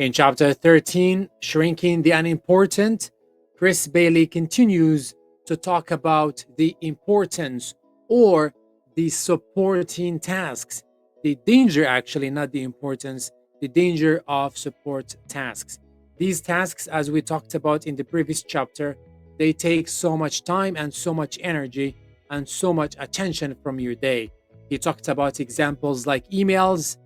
In chapter 13, Shrinking the Unimportant, Chris Bailey continues to talk about the importance or the supporting tasks. The danger, actually, not the importance, the danger of support tasks. These tasks, as we talked about in the previous chapter, they take so much time and so much energy and so much attention from your day. He talked about examples like emails.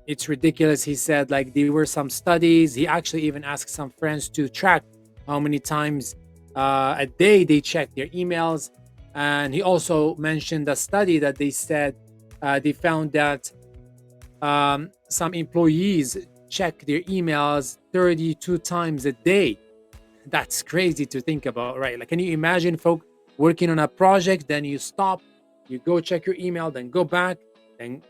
It's ridiculous. He said, like, there were some studies. He actually even asked some friends to track how many times a day they check their emails. And he also mentioned a study that they said they found that some employees check their emails 32 times a day. That's crazy to think about, right? Like, can you imagine folk working on a project, then you stop, you go check your email, then go back, then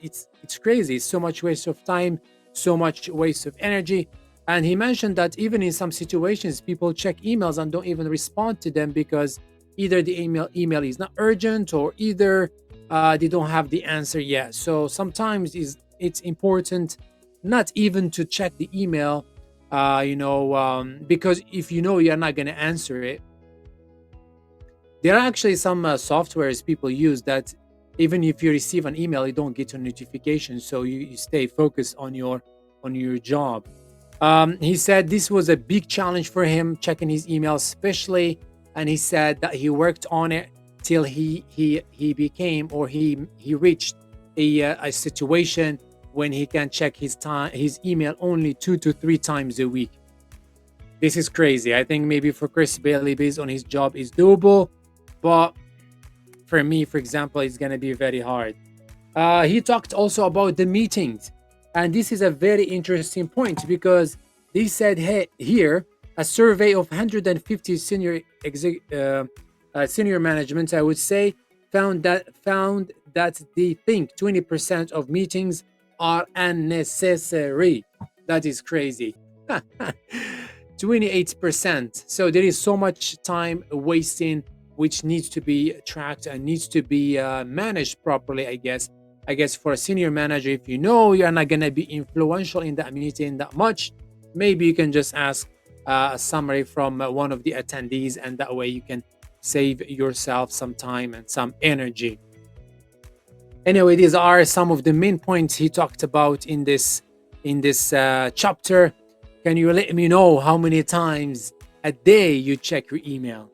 it's crazy. It's so much waste of time, so much waste of energy. And he mentioned that even in some situations, people check emails and don't even respond to them because either the email is not urgent or either they don't have the answer yet. So sometimes it's important not even to check the email, because if you know you're not going to answer it, there are actually some softwares people use that even if you receive an email, you don't get a notification, so you stay focused on your job. He said this was a big challenge for him checking his email, especially, and he said that he worked on it till he became or he reached a situation when he can check his email only 2 to 3 times a week. This is crazy. I think maybe for Chris Bailey, based on his job, is doable, but for me, for example, it's going to be very hard. He talked also about the meetings, and this is a very interesting point because they said, hey, here a survey of 150 senior management, I would say, found that they think 20% of meetings are unnecessary. That is crazy. 28%. So there is so much time wasting, which needs to be tracked and needs to be managed properly, I guess for a senior manager, if you know you're not going to be influential in that meeting that much, maybe you can just ask a summary from one of the attendees, and that way you can save yourself some time and some energy. Anyway, these are some of the main points he talked about in this chapter. Can you let me know how many times a day you check your email?